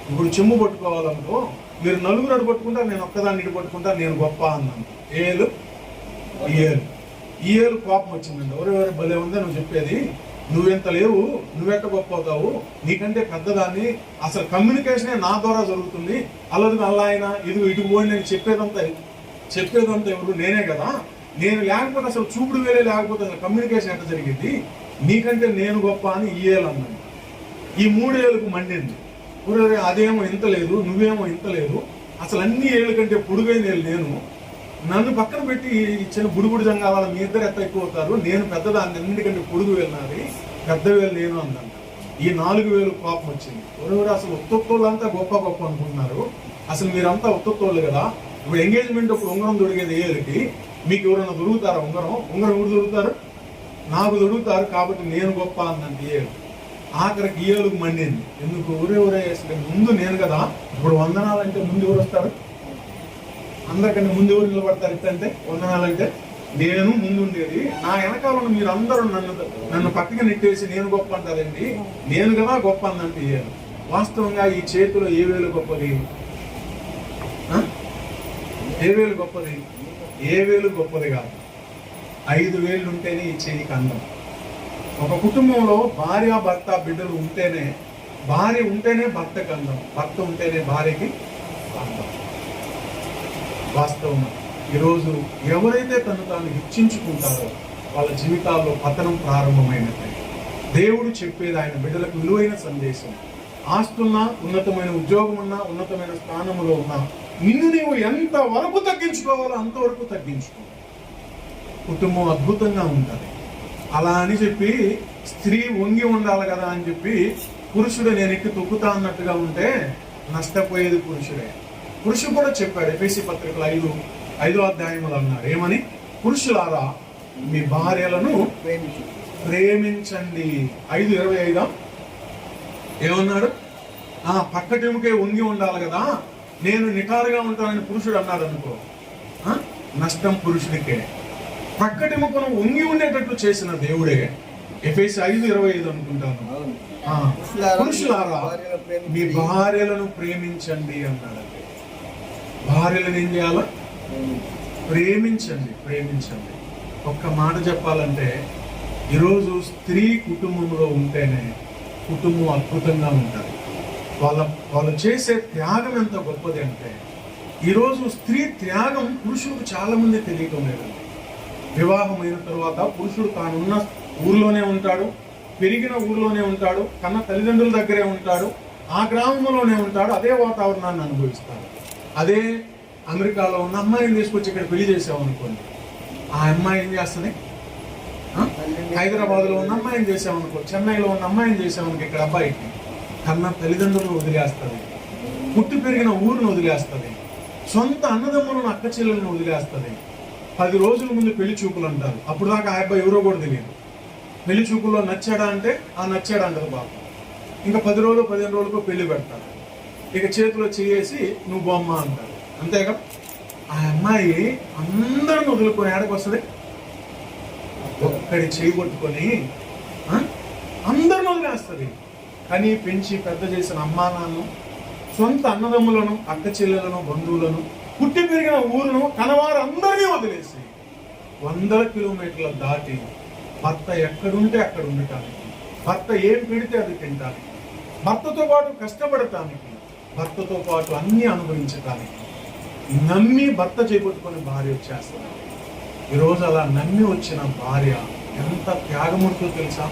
ఇప్పుడు చెమ్ము పట్టుకోవాలనుకో, మీరు నలుగురు అటు పట్టుకుంటారు, నేను ఒక్కదాన్ని ఇటు పట్టుకుంటా, నేను గొప్ప అన్నాను. ఏలు ఈ ఏలు కోపం వచ్చిందండి. ఎవరెవరు భలే ఉందే నువ్వు చెప్పేది, నువ్వెంత లేవు, నువ్వెంత గొప్ప అవుతావు, నీకంటే పెద్దదాన్ని, అసలు కమ్యూనికేషనే నా ద్వారా జరుగుతుంది, అల్లదు అల్లా అయినా ఇది ఇటు పోయి నేను చెప్పేదంతా ఎవరు, నేనే కదా, నేను లేకపోతే అసలు చూపుడు వేలే లేకపోతే అసలు కమ్యూనికేషన్ ఎట్లా జరిగింది, నీకంటే నేను గొప్ప అని ఈ ఏలు అన్నాను. ఈ 3 ఏళ్ళకు మండింది. అదేమో ఇంత లేదు, నువ్వేమో ఇంత లేదు, అసలు అన్ని ఏళ్ళ కంటే పొడుగైన ఏళ్ళు నేను, నన్ను పక్కన పెట్టి చిన్న బుడుగుడు జంగాల మీ ఇద్దరు ఎంత ఎక్కువ అవుతారు, నేను పెద్దదాన్ని, అన్నిటికంటే పొడుగు వెళ్ళినది, పెద్ద వేలు నేను అందంట. ఈ 4 వేలు కోపం వచ్చింది. ఎవరెవరు అసలు ఉత్తోళ్ళంతా గొప్ప అనుకుంటున్నారు, అసలు మీరంతా ఉత్తోళ్ళు కదా. ఇప్పుడు ఎంగేజ్మెంట్ అప్పుడు ఉంగరం దొరికేది ఏళ్ళకి, మీకు ఎవరైనా దొరుకుతారా? ఉంగరం ఎవరు దొరుకుతారు? నాకు దొరుకుతారు, కాబట్టి నేను గొప్ప అందంటే ఏడు. ఆఖరికి ఏళ్ళకు మండింది. ఎందుకు? ఊరే అసలు ముందు నేను కదా, ఇప్పుడు వందనాలంటే ముందు ఎవరు వస్తారు? అందరికంటే ముందు ఎవరు నిలబడతారు? ఇట్టంటే వందనాలంటే నేను ముందు ఉండేది, నా వెనకాల మీరు అందరూ నన్ను పక్కకి నెట్టేసి నేను గొప్ప అంటారండి, నేను కదా గొప్ప అందంటే ఏడు. వాస్తవంగా ఈ చేతిలో ఏ వేలు గొప్పది? ఏ వేలు గొప్పది? ఏ వేలు గొప్పది కాదు. 5 వేళ్ళు ఉంటేనే ఈ చేయికి అందం. ఒక కుటుంబంలో భార్య భర్త బిడ్డలు ఉంటేనే, భార్య ఉంటేనే భర్తకి అందం, భర్త ఉంటేనే భార్యకి అందం. వాస్తవం. ఈరోజు ఎవరైతే తను తాను హెచ్చించుకుంటారో వాళ్ళ జీవితాల్లో పతనం ప్రారంభమైనట్లే. దేవుడు చెప్పేది ఆయన బిడ్డలకు విలువైన సందేశం. ఆస్తున్నా, ఉన్నతమైన ఉద్యోగం ఉన్నా, ఉన్నతమైన స్థానంలో ఉన్నా, నిన్ను నీవు ఎంత వరకు తగ్గించుకోవాలో అంతవరకు తగ్గించుకో, కుటుంబం అద్భుతంగా ఉంటుంది. అలా అని చెప్పి స్త్రీ వంగి ఉండాలి కదా అని చెప్పి పురుషుడు నేను ఎక్కి తొక్కుతా అన్నట్టుగా ఉంటే నష్టపోయేది పురుషుడే. పురుషుడు కూడా చెప్పాడు, ఎఫెసీ పత్రికలు 5వ అధ్యాయములు అన్నారు ఏమని? పురుషులారా మీ భార్యలను ప్రేమించండి. 5:25 ఏమన్నాడు? పక్కటెముకే వంగి ఉండాలి కదా, నేను నిటారుగా ఉంటానని పురుషుడు అన్నాడు అనుకో, నష్టం పురుషుడికే. పక్కటెముకను వంగి ఉండేటట్లు చేసిన దేవుడే. ఎఫెసీ 5:25 అనుకుంటాను. పురుషులారా మీ భార్యలను ప్రేమించండి అన్నాడు. భార్యలను ఏం చేయాలా? ప్రేమించండి. ఒక్క మాట చెప్పాలంటే ఈరోజు స్త్రీ కుటుంబంలో ఉంటేనే కుటుంబం అద్భుతంగా ఉంటుంది. వాళ్ళు చేసే త్యాగం ఎంత గొప్పది అంటే, ఈరోజు స్త్రీ త్యాగం పురుషులకు చాలా మంది తెలియటం లేదండి. వివాహం అయిన తర్వాత పురుషుడు తానున్న ఊర్లోనే ఉంటాడు, పెరిగిన ఊర్లోనే ఉంటాడు, కన్న తల్లిదండ్రుల దగ్గరే ఉంటాడు, ఆ గ్రామంలోనే ఉంటాడు, అదే వాతావరణాన్ని అనుభవిస్తాడు. అదే అమెరికాలో ఉన్న అమ్మాయిని తీసుకొచ్చి ఇక్కడ పెళ్లి చేసామనుకోండి, ఆ అమ్మాయి ఏం చేస్తుంది? హైదరాబాద్లో ఉన్న అమ్మాయిని చేసామనుకో, చెన్నైలో ఉన్న అమ్మాయిని చేసామనుకో, ఇక్కడ అబ్బాయికి కన్న తల్లిదండ్రులను వదిలేస్తుంది, పుట్టి పెరిగిన ఊరిని వదిలేస్తుంది, సొంత అన్నదమ్ములను అక్క చెల్లెలను వదిలేస్తుంది. 10 రోజుల ముందు పెళ్లి చూపులు అంటారు. అప్పుడు దాకా ఆ అబ్బాయి ఎవరో కూడా తెలియదు. పెళ్లి చూపుల్లో నచ్చాడా అంటే నచ్చాడా అంటారు బాబు. ఇంకా 10 రోజులు 15 రోజులకు పెళ్లి పెడతారు. ఇక చేతిలో చేసి నువ్వు బొమ్మ అంటారు. అంతేగా? ఆ అమ్మాయి అందరిని వదులుకొని ఆడకు వస్తుంది, ఒక్కడి చేయి పట్టుకొని అందరిని వదిలేస్తుంది. కానీ పెంచి పెద్ద చేసిన అమ్మా నాన్న, సొంత అన్నదమ్ములను, అక్క చెల్లెలను, బంధువులను, పుట్టి పెరిగిన ఊరును, కనవారు అందరినీ వదిలేసి 100 కిలోమీటర్ల దాటి భర్త ఎక్కడుంటే అక్కడ ఉండటానికి, భర్త ఏం పెడితే అది తింటానికి, భర్తతో పాటు కష్టపడటానికి, భర్తతో పాటు అన్ని అనుభవించటానికి నమ్మి భర్త చేపట్టుకుని భార్య వచ్చేస్తుంది. ఈరోజు అలా నమ్మి వచ్చిన భార్య ఎంత త్యాగమూర్తో తెలుసా?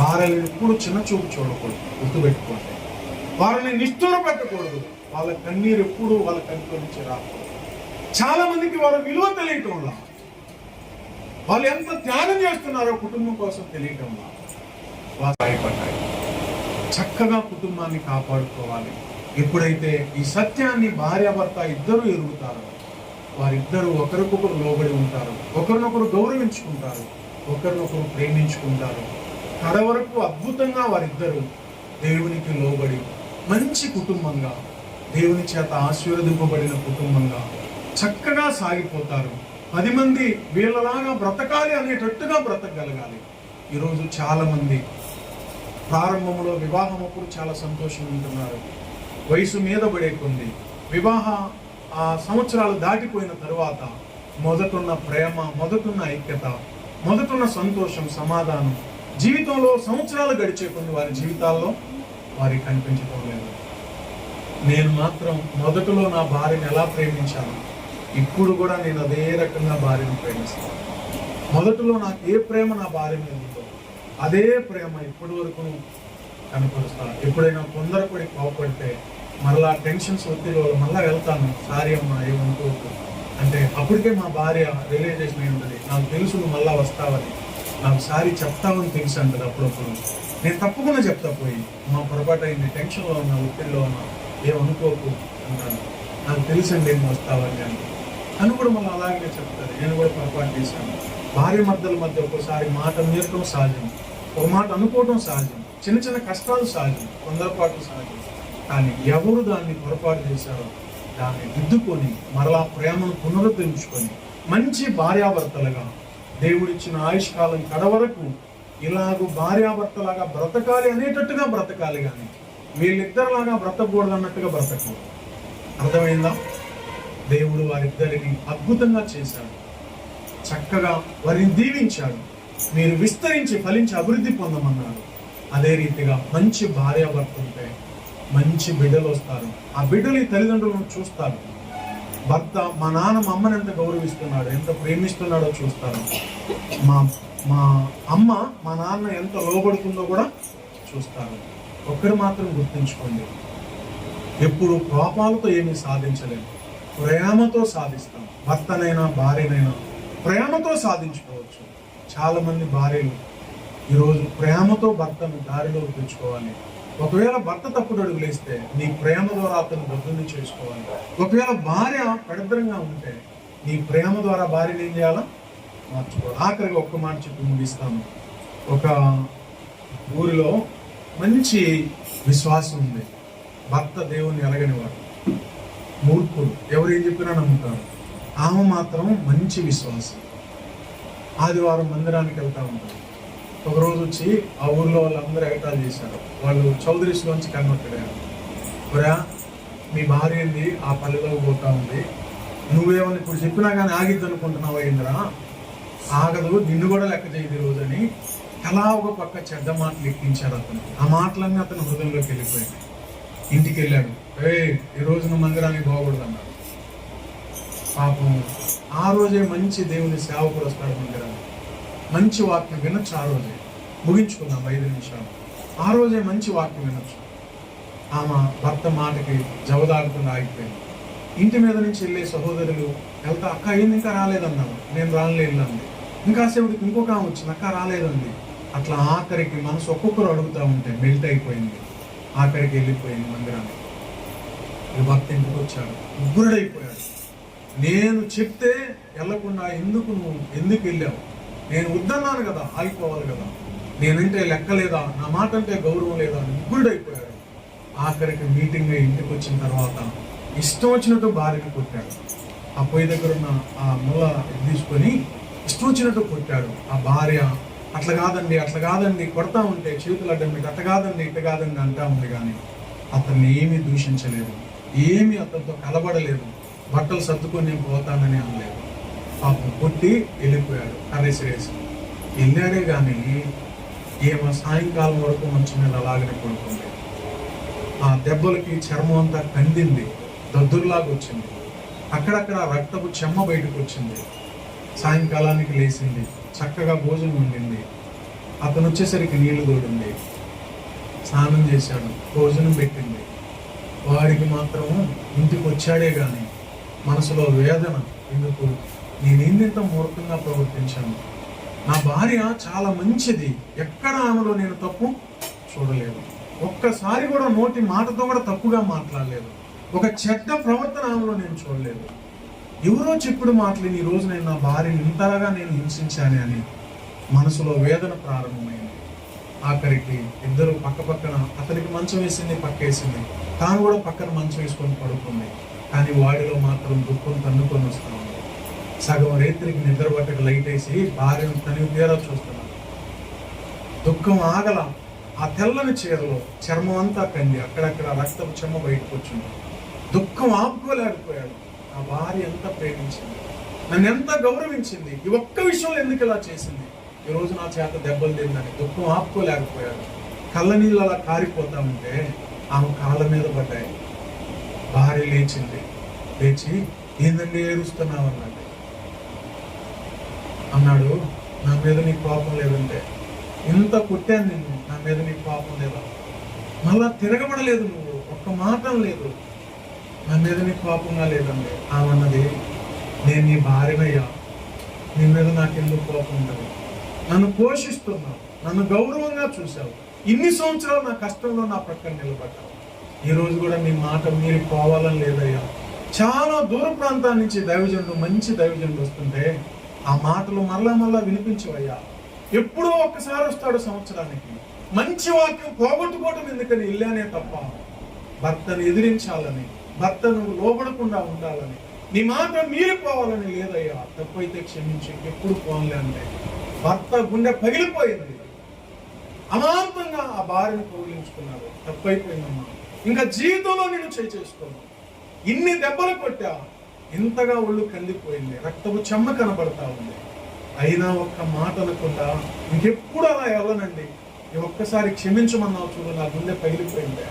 వారిని ఎప్పుడు చిన్న చూపు చూడకూడదు, గుర్తుపెట్టుకోండి. వారిని నిష్ఠూర పెట్టకూడదు. వాళ్ళ కన్నీరు ఎప్పుడు వాళ్ళ కంటిలో నుంచి రాకూడదు. చాలా మందికి వారి విలువ తెలియటంలా, వాళ్ళు ఎంత త్యాగం చేస్తున్నారో కుటుంబం కోసం తెలియటంలా వాళ్ళు భయపడ్డాయి. చక్కగా కుటుంబాన్ని కాపాడుకోవాలి. ఎప్పుడైతే ఈ సత్యాన్ని భార్యాభర్త ఇద్దరు ఎరుగుతారో, వారిద్దరూ ఒకరికొకరు లోబడి ఉంటారు, ఒకరినొకరు గౌరవించుకుంటారు, ఒకరినొకరు ప్రేమించుకుంటారు. కడవరకు అద్భుతంగా వారిద్దరూ దేవునికి లోబడి మంచి కుటుంబంగా, దేవుని చేత ఆశీర్వదింపబడిన కుటుంబంగా చక్కగా సాగిపోతారు. 10 మంది వీళ్ళలాగా బ్రతకాలి అనేటట్టుగా బ్రతకగలగాలి. ఈరోజు చాలా మంది ప్రారంభంలో వివాహం అప్పుడు చాలా సంతోషంగా ఉంటున్నారు. వయసు మీద పడే కొన్ని వివాహ సంవత్సరాలు దాటిపోయిన తరువాత మొదటున్న ప్రేమ, మొదటున్న ఐక్యత, మొదటున్న సంతోషం, సమాధానం జీవితంలో సంవత్సరాలు గడిచే కొన్ని వారి జీవితాల్లో వారికి కనిపించడం లేదు. నేను మాత్రం మొదటిలో నా భార్యను ఎలా ప్రేమించాను, ఇప్పుడు కూడా నేను అదే రకంగా భార్యను ప్రేమిస్తాను. మొదటిలో నాకు ఏ ప్రేమ నా భార్య మీద ఉందో అదే ప్రేమ ఇప్పటి వరకు కనపరుస్తాను. ఎప్పుడైనా తొందరపడి కోపడితే మళ్ళా టెన్షన్స్ ఒత్తిడి వల్ల మళ్ళీ వెళ్తాను, సారీ అమ్మా ఏమనుకోవద్దు అంటే అప్పటికే మా భార్య రియలైజేషన్ అయి ఉంటుంది. నాకు తెలుసు నువ్వు మళ్ళా వస్తావని, నాకు సారీ చెప్తావని తెలుసు అంటది. అప్పుడప్పుడు నేను తప్పకుండా చెప్తా పోయి, మా పొరపాటు అయింది, టెన్షన్లో ఉన్నా, ఒత్తిడిలో ఉన్నా, ఏమనుకోకు అంటాను. నాకు తెలుసండి ఏం వస్తావని అంటే అని కూడా మళ్ళీ అలాగే చెప్తారు. నేను కూడా పొరపాటు చేశాను. భార్య మధ్యల మధ్య ఒక్కోసారి మాట మీరటం సహజం, ఒక మాట అనుకోవటం సహజం, చిన్న చిన్న కష్టాలు సహజం, తొందరపాటు సహజం. కానీ ఎవరు దాన్ని పొరపాటు చేశారో దాన్ని దిద్దుకొని మరలా ప్రేమను పునరుద్ధరించుకొని మంచి భార్యాభర్తలుగా దేవుడిచ్చిన ఆయుష్కాలం కడవరకు ఇలాగూ భార్యాభర్తలాగా బ్రతకాలి అనేటట్టుగా బ్రతకాలి, కానీ వీళ్ళిద్దరిలాగా బ్రతకూడదు అన్నట్టుగా బ్రతకూడదు. అర్థమైందా? దేవుడు వారిద్దరిని అద్భుతంగా చేశాడు, చక్కగా వారిని దీవించాడు. మీరు విస్తరించి ఫలించి అభివృద్ధి పొందమన్నాడు. అదే రీతిగా మంచి భార్యాభర్త ఉంటే మంచి బిడ్డలు వస్తారు. ఆ బిడ్డలు ఈ తల్లిదండ్రులను చూస్తారు. భర్త మా నాన్న మా అమ్మని ఎంత గౌరవిస్తున్నాడు, ఎంత ప్రేమిస్తున్నాడో చూస్తారు. మా అమ్మ మా నాన్న ఎంత లోబడుతుందో కూడా చూస్తారు. ఒక్కరు మాత్రం గుర్తుంచుకోండి, ఎప్పుడు కోపాలతో ఏమీ సాధించలేము, ప్రేమతో సాధిస్తాం. భర్తనైనా భార్యనైనా ప్రేమతో సాధించుకోవచ్చు. చాలా మంది భార్యలు ఈరోజు ప్రేమతో భర్తను దారిలో తెచ్చుకోవాలి. ఒకవేళ భర్త తప్పుడు అడుగులేస్తే నీ ప్రేమ ద్వారా అతను బుద్ధిని చేసుకోవాలి. ఒకవేళ భార్య పెడద్రంగా ఉంటే నీ ప్రేమ ద్వారా భార్యను ఏం చేయాలా? మార్చుకోవాలి. ఆఖరిగా ఒక్క మాట చెప్పి ముగిస్తాను. ఒక ఊరిలో మంచి విశ్వాసం ఉంది. భర్త దేవుణ్ణి ఎరగనివాడు, మూర్ఖుడు, ఎవరు ఏం చెప్పినా నమ్ముతారు. ఆమె మాత్రం మంచి విశ్వాసం. ఆదివారం మందిరానికి వెళ్తా ఉంటారు. ఒకరోజు వచ్చి ఆ ఊర్లో వాళ్ళందరూ ఎగటాలు చేశారు. వాళ్ళు చౌదరీస్లోంచి కన్వర్టెడ్. ఒరా, మీ భార్య ఏంది ఆ పల్లెలోకి పోతా ఉంది, నువ్వేమని ఇప్పుడు చెప్పినా కానీ ఆగిద్ది అనుకుంటున్నావు అయిందిరా, ఆగదు, నిన్ను కూడా లెక్క చేయదు రోజు అని అలా ఒక పక్క చెడ్డ మాటలు ఎక్కించారు అతను. ఆ మాటలన్నీ అతను హృదయంలోకి వెళ్ళిపోయాయి. ఇంటికి వెళ్ళాడు, ఈ రోజు నువ్వు మందిరానికి పోకూడదు అన్నాడు. పాపం ఆ రోజే మంచి దేవుని సేవకుడు వస్తాడు మందిరానికి, మంచి వాక్యం వినొచ్చు. ఆ రోజే ముగించుకుందాం 5 నిమిషాలు. ఆ రోజే మంచి వాక్యం వినొచ్చు. ఆమె భర్త మాటకి జవదాడుకుండా ఆగిపోయింది. ఇంటి మీద నుంచి వెళ్ళే సహోదరులు వెళ్తా, అక్క ఏంది ఇంకా రాలేదన్నాను. నేను రాలేదు అంది. ఇంకాసేపుడికి ఇంకొక ఆమె వచ్చింది, అక్క రాలేదండి. అట్లా ఆఖరికి మనసు ఒక్కొక్కరు అడుగుతూ ఉంటే మెల్ట్ అయిపోయింది. ఆఖరికి వెళ్ళిపోయింది మందిరానికి. భర్త ఇంటికి వచ్చాడు, ఉగ్రుడైపోయాడు. నేను చెప్తే వెళ్ళకుండా ఎందుకు వెళ్ళావు? నేను వద్దన్నాను కదా, ఆగిపోవాలి కదా, నేనంటే లెక్క లేదా, నా మాట అంటే గౌరవం లేదా అని ఉగ్రుడైపోయాడు. ఆఖరికి మీటింగ్ ఇంటికి వచ్చిన తర్వాత ఇష్టం వచ్చినట్టు భార్యను కొట్టాడు. ఆ పొయ్యి దగ్గర ఉన్న ఆ ముళ్ళ తీసుకొని ఇష్టం వచ్చినట్టు కొట్టాడు. ఆ భార్య అట్లా కాదండి కొడతా ఉంటే చేతులు అడ్డం పెట్టి అట్ట కాదండి ఇట్ట కాదండి అంటా ఉంది. కానీ అతన్ని ఏమీ దూషించలేదు, ఏమీ అతనితో కలబడలేదు, బట్టలు సర్దుకొని నేను పోతానని అనలేదు. పాపం కొట్టి వెళ్ళిపోయాడు. కర్రేసిరేసి వెళ్ళాడే కానీ ఏమో సాయంకాలం వరకు మంచం మీద అలాగనే పడుకుంది. ఆ దెబ్బలకి చర్మం అంతా కందింది, దద్దుర్లాగా వచ్చింది, అక్కడక్కడ రక్తపు చెమ్మ బయటకు వచ్చింది. సాయంకాలానికి లేచింది, చక్కగా భోజనం వండింది. అతను వచ్చేసరికి నీళ్లు తోడింది, స్నానం చేశాడు, భోజనం పెట్టింది. వాడికి మాత్రం ఇంటికి వచ్చాడే కానీ మనసులో వేదన, ఎందుకు నేనేంత మూర్ఖంగా ప్రవర్తించాను, నా భార్య చాలా మంచిది, ఎక్కడ ఆమెలో నేను తప్పు చూడలేదు, ఒక్కసారి కూడా నోటి మాటతో కూడా తప్పుగా మాట్లాడలేదు, ఒక చెడ్డ ప్రవర్తన ఆమెలో నేను చూడలేదు. ఎవరో చెప్పుడు మాటలు ఈ రోజు నేను నా భార్యని ఇంతగా నేను హింసించానే అని మనసులో వేదన ప్రారంభమైంది. ఆఖరికి ఇద్దరు పక్క పక్కన, అతనికి మంచం వేసింది, పక్క వేసింది, తాను కూడా పక్కన మంచం వేసుకొని పడుకుంది. కానీ వాడిలో మాత్రం దుఃఖం తన్నుకొని వస్తా ఉంది. సగం రేత్రికి నిద్ర పట్టక లైట్ వేసి భార్యను తనివి తీరా చూస్తున్నాడు. దుఃఖం ఆగల. ఆ తెల్లని చీరలో చర్మం అంతా కంది, అక్కడక్కడ రక్తపు చెమ్మ బయటకు వచ్చింది. దుఃఖం ఆపుకోలేకపోయాడు. ఆ భార్య ఎంత ప్రేమించింది, నన్ను ఎంత గౌరవించింది, ఈ ఒక్క విషయంలో ఎందుకు ఇలా చేసింది, ఈ రోజు నా చేత దెబ్బలు తిందని దుఃఖం ఆపుకోలేకపోయాడు. కళ్ళ నీళ్ళు అలా కారిపోతా ఉంటే ఆమె కాళ్ళ మీద పడ్డాయి. భార్య లేచింది, లేచి ఏందండి ఏడుస్తున్నావు అన్నాడు. నా మీద నీకు కోపం లేదంటే, ఇంత కొట్టాను నిన్ను, నా మీద నీకు కోపం లేదా, మళ్ళా తిరగబడలేదు, నువ్వు ఒక్క మాట లేదు, నా మీద నీకు కోపంగా లేదండి. ఆమెన్నది, నేను నీ భార్యనయ్యా, నీ మీద నాకెందుకు కోపం ఉండదు, నన్ను పోషిస్తున్నావు, నన్ను గౌరవంగా చూసావు, ఇన్ని సంవత్సరాలు నా కష్టంలో నా ప్రక్కన నిలబడ్డావు, ఈ రోజు కూడా నీ మాట మీరు పోవాలని లేదయ్యా. చాలా దూర ప్రాంతాల నుంచి దైవజనుడు, మంచి దైవజనుడు వస్తుంటే ఆ మాటలు మరలా వినిపించవయ్యా. ఎప్పుడో ఒక్కసారి వస్తాడు సంవత్సరానికి, మంచి వాక్యం పోగొట్టుకోవడం ఎందుకని ఇల్లానే తప్ప, భర్తను ఎదిరించాలని, భర్తను లోబడకుండా ఉండాలని, నీ మాట మీరిపోవాలని లేదయ్యా. తప్పైతే క్షమించి ఎప్పుడు పోన్లే అంటే భర్త గుండె పగిలిపోయింది. అమాంతంగా ఆ భార్యను కౌగిలించుకున్నాడు. తప్పైపోయిందమ్మా, ఇంకా జీవితంలో నేను చేసుకోను, ఇన్ని దెబ్బలు కొట్టా, ఇంతగా ఒళ్ళు కందిపోయింది, రక్తపు చెమ్మ కనబడతా ఉంది, అయినా ఒక్క మాట అనకుండా ఇంకెప్పుడు అలా వెళ్ళనండి, ఈ ఒక్కసారి క్షమించమన్నావు చూడు, నా గుండె పగిలిపోయింది,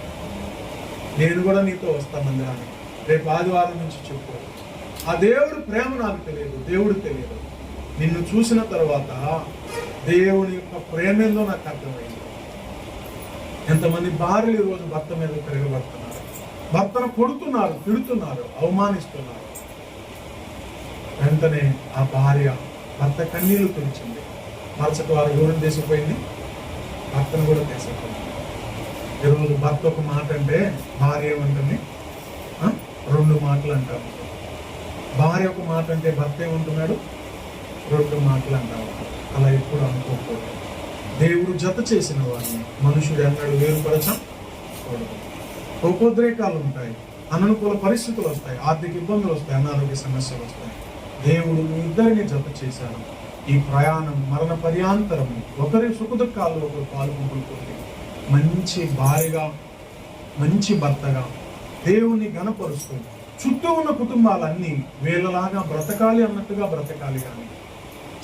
నేను కూడా నీతో వస్తాను మందిరానికి, రేపు ఆదివారం నుంచి చెప్పు. ఆ దేవుడు ప్రేమ నాకు తెలియదు, దేవుడు తెలియదు, నిన్ను చూసిన తర్వాత దేవుని యొక్క ప్రేమేందో నాకు అర్థమైంది. ఎంతమంది భార్యలు ఈరోజు భర్త మీద తిరగబడుతున్నారు, భర్తను కొడుతున్నారు, తిడుతున్నారు, అవమానిస్తున్నారు. వెంటనే ఆ భార్య భర్త కన్నీళ్లు తుడిచింది. మరుసటి వారు ఎవరిని తీసిపోయింది, భర్తను కూడా తీసిపోయింది. ఈరోజు భర్త ఒక మాట అంటే భార్య ఏమంటుంది, 2 మాటలు అంటారు. భార్య ఒక మాట అంటే భర్త ఏమంటున్నాడు, 2 మాటలు అంటారు. అలా ఎప్పుడు అనుకోకూడదు. దేవుడు జత చేసిన వారిని మనుషుడు ఎన్నడూ వేరుపరచకూడదు. కోపోద్రేకాలు ఉంటాయి, అననుకూల పరిస్థితులు వస్తాయి, ఆర్థిక ఇబ్బందులు వస్తాయి, అనారోగ్య సమస్యలు వస్తాయి. దేవుడు మీ ఇద్దరిని జత చేశాడు. ఈ ప్రయాణం మరణ పర్యాంతరము, ఒకరి సుఖదుఖాలు ఒకరు పాల్గొంటుంది. మంచి భార్యగా, మంచి భర్తగా దేవుని గణపరుస్తూ చుట్టూ ఉన్న కుటుంబాలన్నీ వీళ్ళలాగా బ్రతకాలి అన్నట్టుగా బ్రతకాలి, కానీ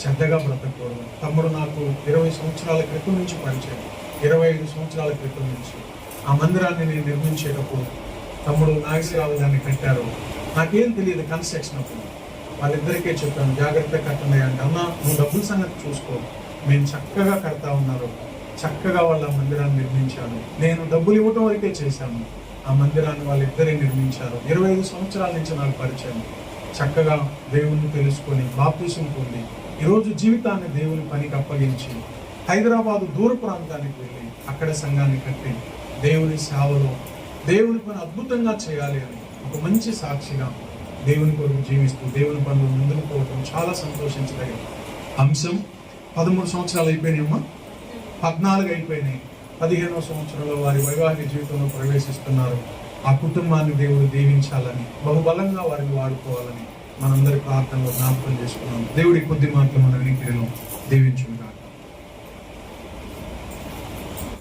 చెడ్డగా బ్రతకూడదు. తమ్ముడు నాకు 20 సంవత్సరాల క్రితం నుంచి పరిచయం, 25 సంవత్సరాల క్రితం నుంచి ఆ మందిరాన్ని నేను నిర్మించేటప్పుడు తమ్ముడు నాగేశ్వరరావు దాన్ని కట్టారు. నాకేం తెలియదు కన్స్ట్రక్షన్ అప్పుడు. వాళ్ళిద్దరికే చెప్పాను, జాగ్రత్తగా కట్టండి అంటే, అన్న నువ్వు డబ్బుల సంగతి చూసుకో, మేము చక్కగా కడతా ఉన్నారు, చక్కగా వాళ్ళ మందిరాన్ని నిర్మించాను, నేను డబ్బులు ఇవ్వటం వరకే చేశాను, ఆ మందిరాన్ని వాళ్ళిద్దరే నిర్మించారు. 25 సంవత్సరాల నుంచి నాకు పరిచయం. చక్కగా దేవుణ్ణి తెలుసుకొని బాప్తిసం పొంది ఈరోజు జీవితాన్ని దేవుని పనికి అప్పగించి హైదరాబాదు దూర ప్రాంతానికి వెళ్ళి అక్కడ సంఘాన్ని కట్టి దేవుని సేవలో దేవుని పని అద్భుతంగా చేయాలి అని ఒక మంచి సాక్షిగా దేవుని కొరకు జీవిస్తూ దేవుని పనులు ముందుకు పోవటం చాలా సంతోషించదగిన అంశం. 13 సంవత్సరాలు అయిపోయినాయమ్మా, 14 అయిపోయినాయి. 15వ సంవత్సరంలో వారి వైవాహిక జీవితంలో ప్రవేశిస్తున్నారు. ఆ కుటుంబాన్ని దేవుడు దీవించాలని, బహుబలంగా వారిని వాడుకోవాలని మనందరి ప్రార్థనలో జ్ఞాపకం చేసుకున్నాం. దేవుడి కొద్ది మాటలు మన వినికిడిలో దీవించుకుంటాం.